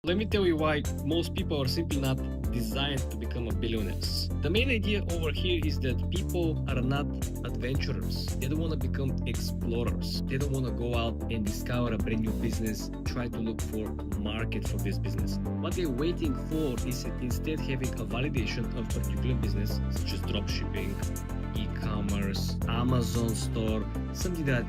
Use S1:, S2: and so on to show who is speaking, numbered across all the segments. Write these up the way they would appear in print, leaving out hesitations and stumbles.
S1: Let me tell you why most people are simply not designed to become a billionaires. The main idea over here is that people are not adventurers. They don't want to become explorers. They don't want to go out and discover a brand new business, try to look for market for this business. What they're waiting for is instead having a validation of particular business, such as dropshipping, e-commerce, Amazon store, something that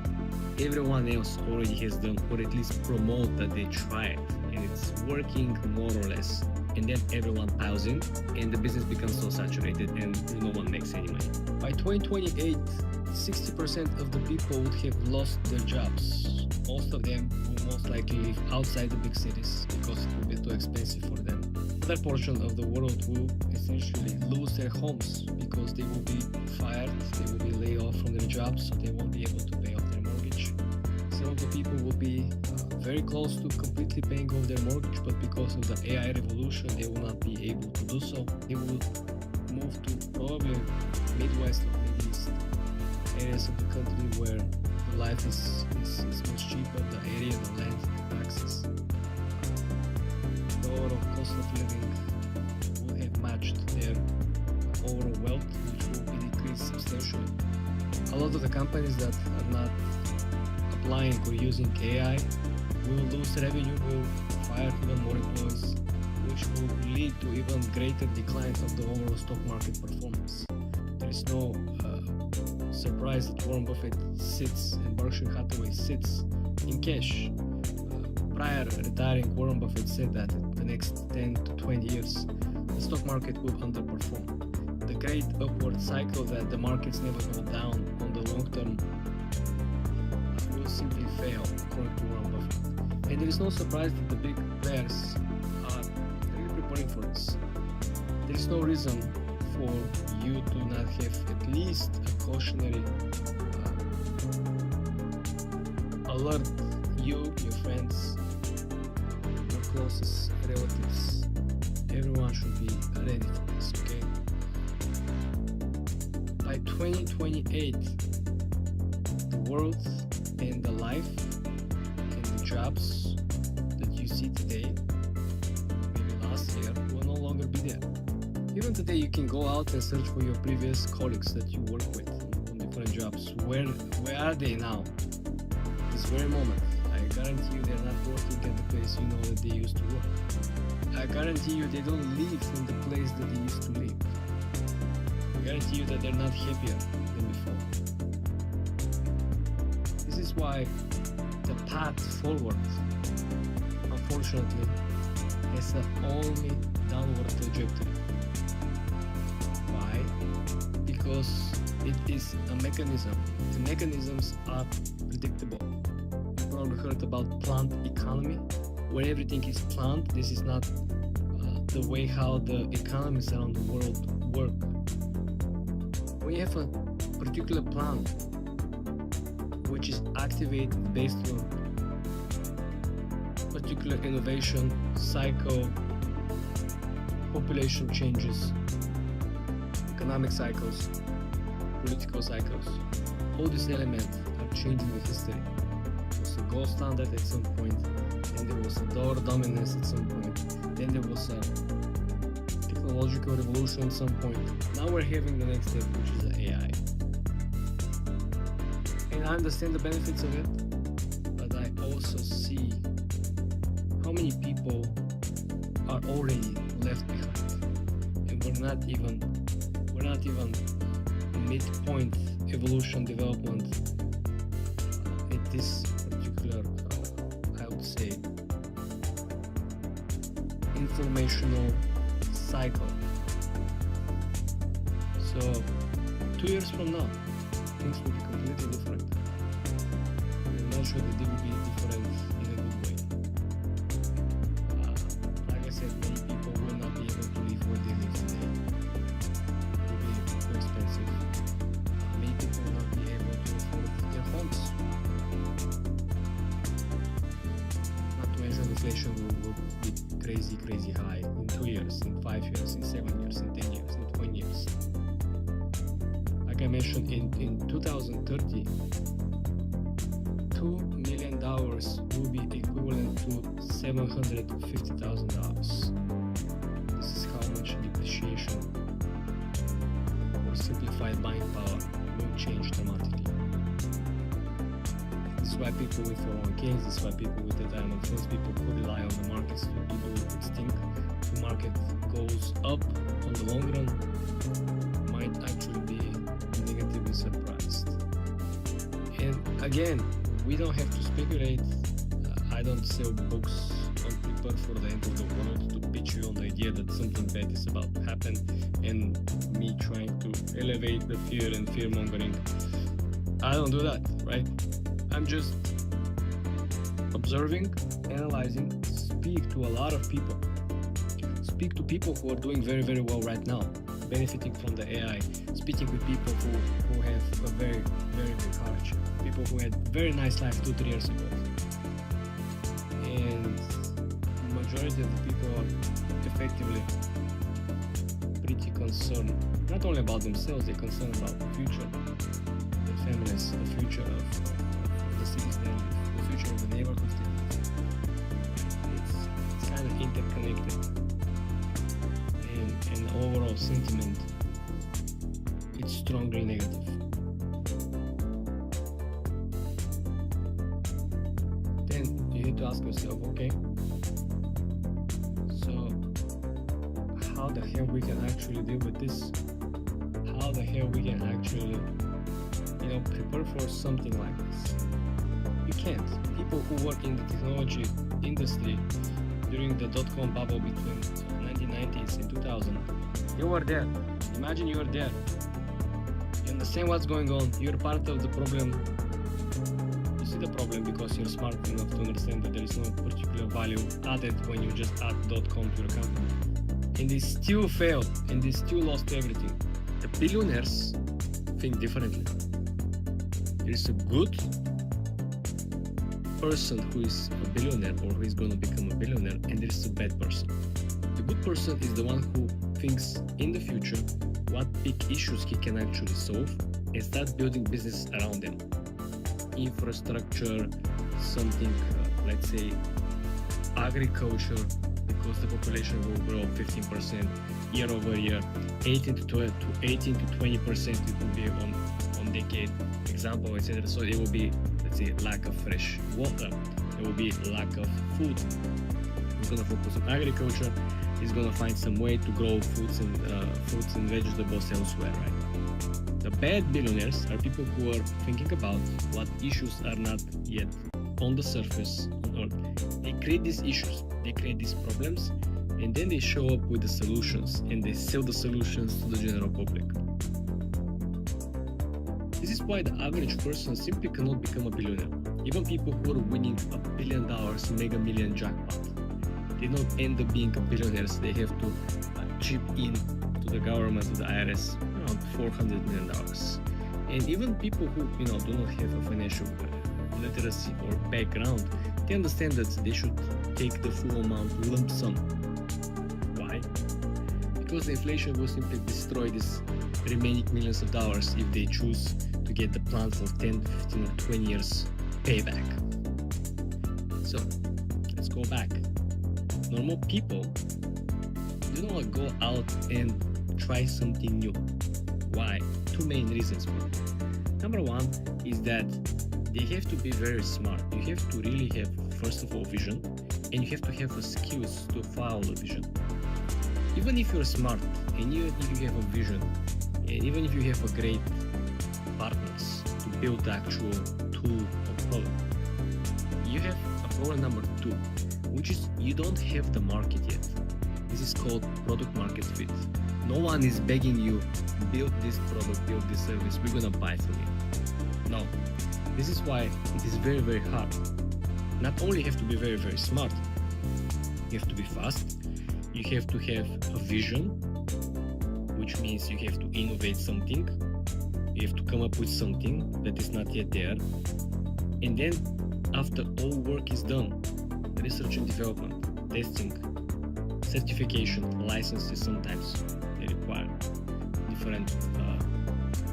S1: everyone else already has done, or at least promote that they tried and it's working more or less. And then everyone piles in and the business becomes so saturated and no one makes any money. By 2028, 60% of the people would have lost their jobs. Most of them will most likely live outside the big cities because it will be too expensive for them. Another portion of the world will essentially lose their homes because they will be fired, they will be laid off from their jobs, so they won't be able to pay off their mortgage. Some of the people will be very close to completely paying off their mortgage, but because of the AI revolution, they will not be able to do so. They will move to probably Midwest or Middle East areas of the country where the life is much cheaper, the area, the land, the taxes, the overall cost of living will have matched their overall wealth, which will be decreased substantially. A lot of the companies that are not applying or using AI will lose revenue, will fire even more employees, which will lead to even greater decline of the overall stock market performance. There is no surprise that Warren Buffett sits and Berkshire Hathaway sits in cash. Prior retiring, Warren Buffett said that in the next 10 to 20 years, the stock market will underperform. The great upward cycle that the markets never go down on the long term will simply fail, according to Warren Buffett. And there is no surprise that the big players are really preparing for this. There is no reason for you to not have at least a cautionary alert you, your friends, your closest relatives. Everyone should be ready for this, okay? By 2028, the world and the life and the jobs that you see today, maybe last year, will no longer be there. Even today, you can go out and search for your previous colleagues that you work with on different jobs. Where are they now? This very moment. I guarantee you they're not working at the place you know that they used to work. I guarantee you they don't live in the place that they used to live. I guarantee you that they're not happier than before. This is why the path forward, unfortunately, has an only downward trajectory. Why? Because it is a mechanism. The mechanisms are predictable. You've probably heard about planned economy, where everything is planned. This is not the way how the economies around the world work. When you have a particular plan which is activated based on particular innovation, cycle, population changes, economic cycles, political cycles, all these elements are changing the history. There was a gold standard at some point, then there was a dollar dominance at some point, then there was a technological revolution at some point. Now we're having the next step, which is the AI. And I understand the benefits of it, but I also see how many people are already left behind. And we're not even midpoint evolution development at this particular, I would say, informational cycle. So 2 years from now, things will be completely different. I'm not sure that they will be different in a good way. Like I said, many people will not be able to live where they live today. It will be too expensive. Many people will not be able to afford their homes. Not to mention inflation will be crazy high in 2 years, in 5 years, in 7 years, in 10 years, in 20 years. Like I mentioned, in 2030, 2 million billion will be equivalent to $750,000. This is how much depreciation or simplified buying power will change dramatically. This is why people with 401ks, this is why people with retirement funds, people who rely on the markets to do its thing. The market goes up on the long run, might actually be negatively surprised. And again, we don't have to speculate. I don't sell books on prepare for the end of the world to pitch you on the idea that something bad is about to happen and me trying to elevate the fear and fear mongering. I don't do that, right? I'm just observing, analyzing, speak to a lot of people. Speak to people who are doing very, very well right now, benefiting from the AI, speaking with people who have a very, very big hardship, people who had very nice life 2-3 years ago. And the majority of the people are effectively pretty concerned, not only about themselves, they're concerned about the future, the families, the future of the cities they live, the future of the neighborhoods they live. It's kind of interconnected. And the overall sentiment, it's strongly negative. Then you need to ask yourself, okay, so how the hell we can actually deal with this? How the hell we can actually, prepare for something like this? You can't. People who work in the technology industry during the dot-com bubble between 1990s and 2000, you were there. Imagine you were there. You understand what's going on. You're part of the problem. You see the problem because you're smart enough to understand that there is no particular value added when you just add .com to your company. And they still failed, and they still lost everything. The billionaires think differently. There is a good person who is a billionaire or who is going to become a billionaire, and there is a bad person. The good person is the one who thinks in the future what big issues he can actually solve and start building business around them. Infrastructure, something, let's say, agriculture, because the population will grow 15% year over year, 18 to 20% it will be on decade, example, etc. So it will be, let's say, lack of fresh water, there will be lack of food. It's going to focus on agriculture. It's going to find some way to grow fruits and vegetables elsewhere, right? The bad billionaires are people who are thinking about what issues are not yet on the surface on Earth. They create these issues, they create these problems, and then they show up with the solutions, and they sell the solutions to the general public. This is why the average person simply cannot become a billionaire. Even people who are winning $1 billion Mega Million jackpot, they don't end up being billionaires. They have to chip in to the government, to the IRS, around $400 million. And even people who do not have a financial literacy or background, they understand that they should take the full amount lump sum. Why? Because the inflation will simply destroy these remaining millions of dollars if they choose to get the plan for 10, 15 or 20 years payback. So let's go back. Normal people do not go out and try something new. Why? Two main reasons for it. Number one is that they have to be very smart. You have to really have, first of all, vision, and you have to have the skills to follow the vision. Even if you're smart, and even if you have a vision, and even if you have a great partners to build the actual tool or product, you have a problem number two, which is you don't have the market yet. This is called product market fit. No one is begging you, build this product, build this service, we're gonna buy from you. No. This is why it is very, very hard. Not only have to be very, very smart, you have to be fast, you have to have a vision, which means you have to innovate something, you have to come up with something that is not yet there, and then after all work is done, research and development, testing, certification, licenses sometimes they require, different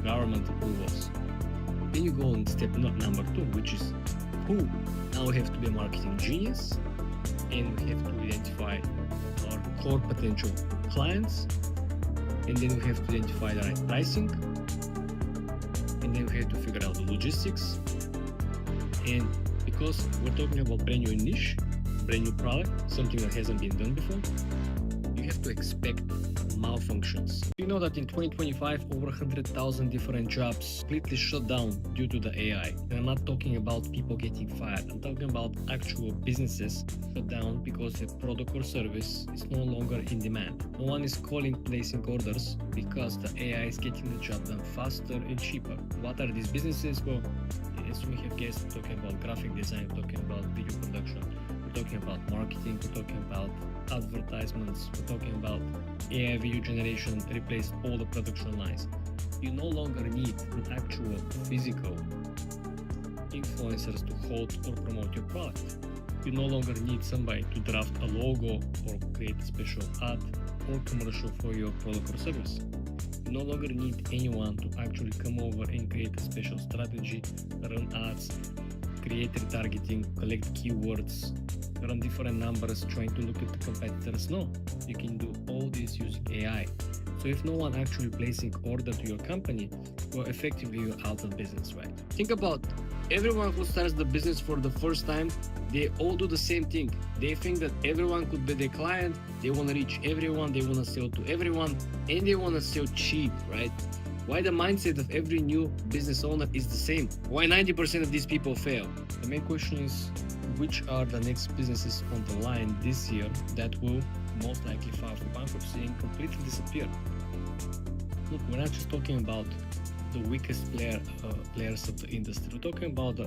S1: government approvals. Then you go on step number two, which is who. Now we have to be a marketing genius, and we have to identify our core potential clients, and then we have to identify the right pricing, and then we have to figure out the logistics. And because we're talking about brand new niche, brand new product, something that hasn't been done before, you have to expect malfunctions. You know that in 2025, over 100,000 different jobs completely shut down due to the AI. And I'm not talking about people getting fired. I'm talking about actual businesses shut down because the product or service is no longer in demand. No one is placing orders because the AI is getting the job done faster and cheaper. What are these businesses? Well, as we have guessed, we're talking about graphic design, we're talking about video production, we're talking about marketing, we're talking about advertisements, we're talking about AI video generation replaced all the production lines. You no longer need an actual physical influencers to hold or promote your product. You no longer need somebody to draft a logo or create a special ad or commercial for your product or service. You no longer need anyone to actually come over and create a special strategy, run ads, create retargeting, collect keywords, run different numbers, trying to look at the competitors. No, you can do all this using AI. So if no one actually placing order to your company, well, effectively you're out of business, right? Think about everyone who starts the business for the first time, they all do the same thing. They think that everyone could be their client, they want to reach everyone, they want to sell to everyone, and they want to sell cheap, right? Why the mindset of every new business owner is the same? Why 90% of these people fail? The main question is, which are the next businesses on the line this year that will most likely file for bankruptcy and completely disappear? Look, we're not just talking about the weakest players of the industry. We're talking about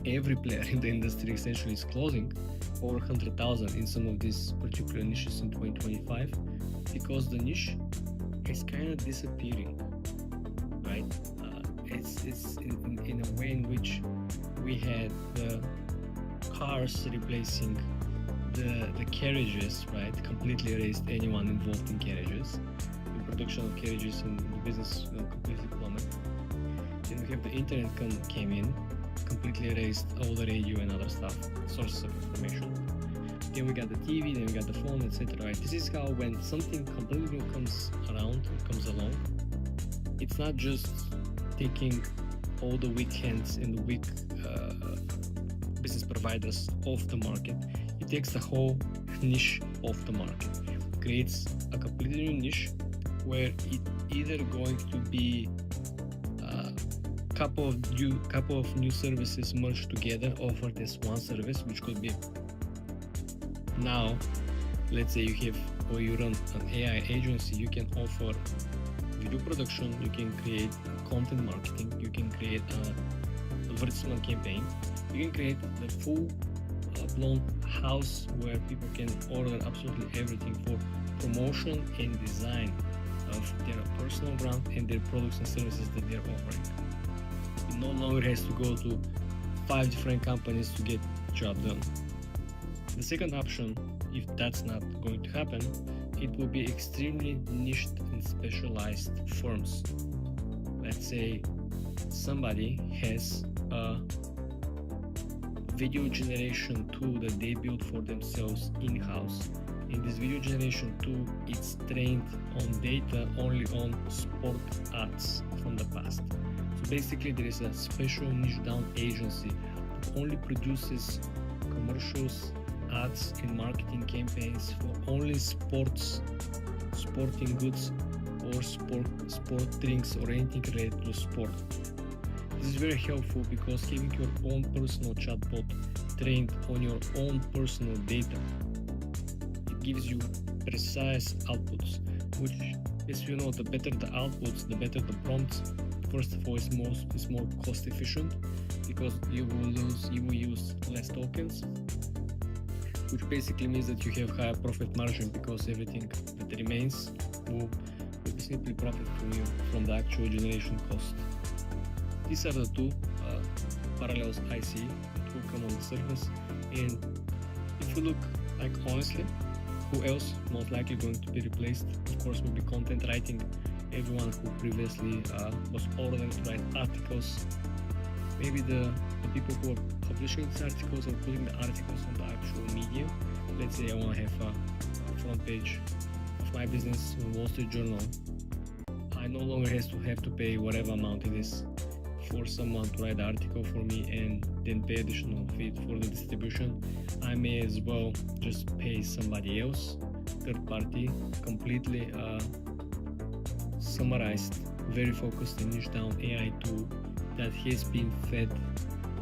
S1: every player in the industry essentially is closing, over 100,000 in some of these particular niches in 2025, because the niche is kind of disappearing, right? It's in a way in which we had the cars replacing the carriages, right? Completely erased anyone involved in carriages. The production of carriages in the business completely plummeted. Then we have the internet came in, completely erased all the radio and other stuff, sources of information. Then we got the TV, then we got the phone, etc. Right? This is how when something completely new comes around, comes along, it's not just taking all the weak hands and the weak business providers off the market. It takes the whole niche off the market, creates a completely new niche where it either going to be couple of new services merged together, offered as one service, which could be, now let's say you run an AI agency, you can offer video production, you can create content marketing, you can create an advertisement campaign, you can create the full blown house where people can order absolutely everything for promotion and design of their personal brand and their products and services that they're offering. It no longer has to go to 5 different companies to get the job done. The second option, if that's not going to happen, it will be extremely niched and specialized firms. Let's say somebody has a video generation tool that they built for themselves in-house. In this video generation tool, it's trained on data only on sport ads from the past. So basically there is a special niche down agency that only produces commercials, ads and marketing campaigns for only sporting goods or sport drinks or anything related to sport. This is very helpful because having your own personal chatbot trained on your own personal data, it gives you precise outputs, which, as you know, the better the outputs, the better the prompts. First of all, it's more cost efficient because you will use less tokens, which basically means that you have higher profit margin because everything that remains will simply profit from you from the actual generation cost. These are the two parallels I see that will come on the surface. And if you look like honestly, who else most likely going to be replaced? Of course, will be content writing. Everyone who previously was ordering to write articles maybe the people who are publishing these articles or putting the articles on the actual medium. Let's say I want to have a front page of my business on Wall Street Journal. I no longer have to pay whatever amount it is for someone to write the article for me and then pay additional fee for the distribution. I may as well just pay somebody else, third party, completely summarized, very focused and niche down AI tool that has been fed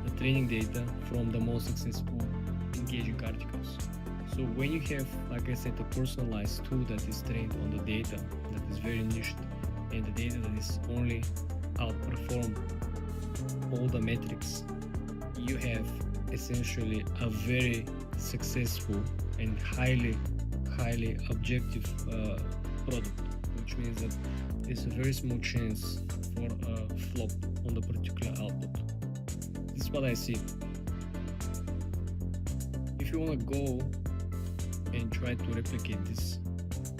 S1: the training data from the most successful engaging articles. So when you have, like I said, a personalized tool that is trained on the data that is very niched and the data that is only outperform all the metrics, you have essentially a very successful and highly objective product, which means that there's a very small chance for a flop on the particular output. This is what I see. If you want to go and try to replicate this,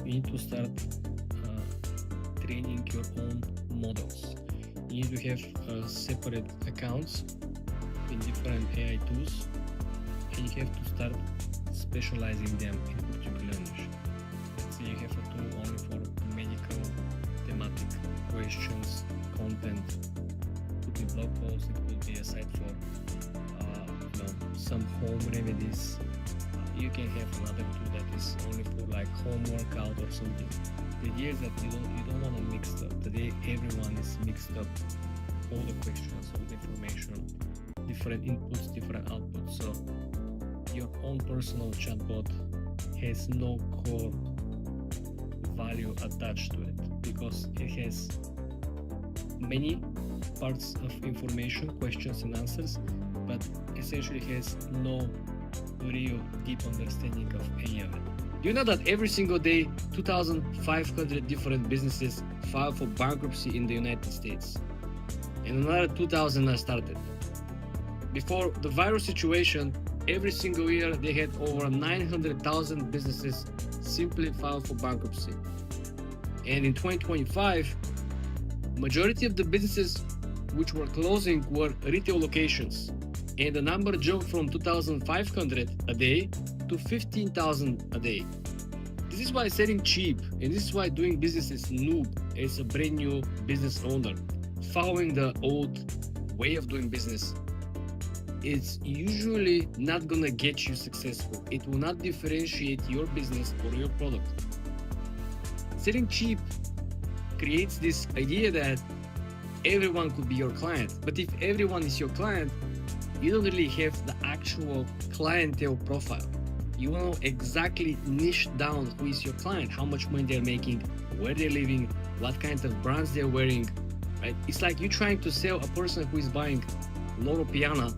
S1: you need to start training your own models. You need to have separate accounts in different AI tools, and you have to start specializing them in particular niche. Let's say you have a tool only for medical thematic questions, content. It could be blog posts, it could be a site for some home remedies. You can have another tool that is only for like home workout or something. The idea is that you don't want to mix up. Today everyone is mixed up, all the questions, all the information, different inputs, different outputs. So your own personal chatbot has no core value attached to it because it has many parts of information, questions and answers, but essentially has no real deep understanding of any of it. Do you know that every single day 2,500 different businesses file for bankruptcy in the United States, and another 2,000 are started? Before the virus situation, every single year they had over 900,000 businesses simply file for bankruptcy. And in 2025, majority of the businesses which were closing were retail locations, and the number jumped from 2,500 a day to 15,000 a day. This is why selling cheap, and this is why doing business as noob, as a brand new business owner, following the old way of doing business, it's usually not gonna get you successful. It will not differentiate your business or your product. Selling cheap creates this idea that everyone could be your client, but if everyone is your client, you don't really have the actual clientele profile. You know exactly niche down who is your client, how much money they're making, where they're living, what kind of brands they're wearing, right? It's like you trying to sell a person who is buying Loro Piana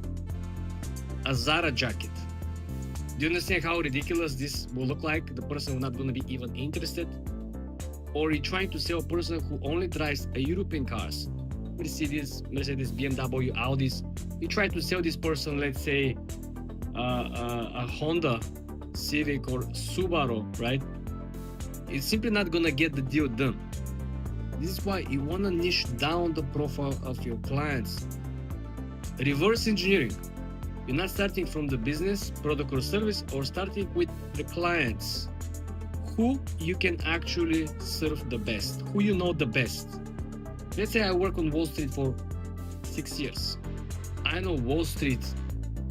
S1: a Zara jacket. Do you understand how ridiculous this will look like? The person will not going to be even interested. Or you're trying to sell a person who only drives a European cars, Mercedes, BMW, Audis. You try to sell this person, let's say, a Honda Civic or Subaru, right? It's simply not gonna get the deal done. This is why you wanna niche down the profile of your clients. Reverse engineering. You're not starting from the business, product or service, or starting with the clients. Who you can actually serve the best, who you know the best. Let's say I work on Wall Street for 6 years. I know Wall Street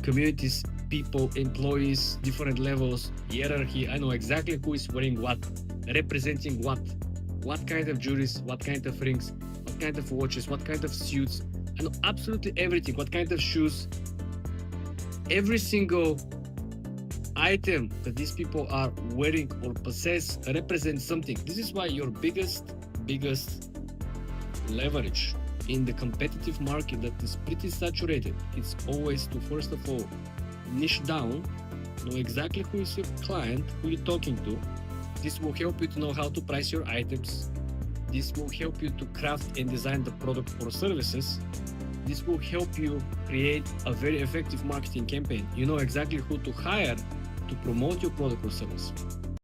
S1: communities, people, employees, different levels, hierarchy. I know exactly who is wearing what, representing what kind of jewelries, what kind of rings, what kind of watches, what kind of suits. I know absolutely everything, what kind of shoes. Every single item that these people are wearing or possess represents something. This is why your biggest leverage in the competitive market that is pretty saturated, it's always to, first of all, niche down, know exactly who is your client, who you're talking to. This will help you to know how to price your items. This will help you to craft and design the product or services. This will help you create a very effective marketing campaign. You know exactly who to hire to promote your product or service.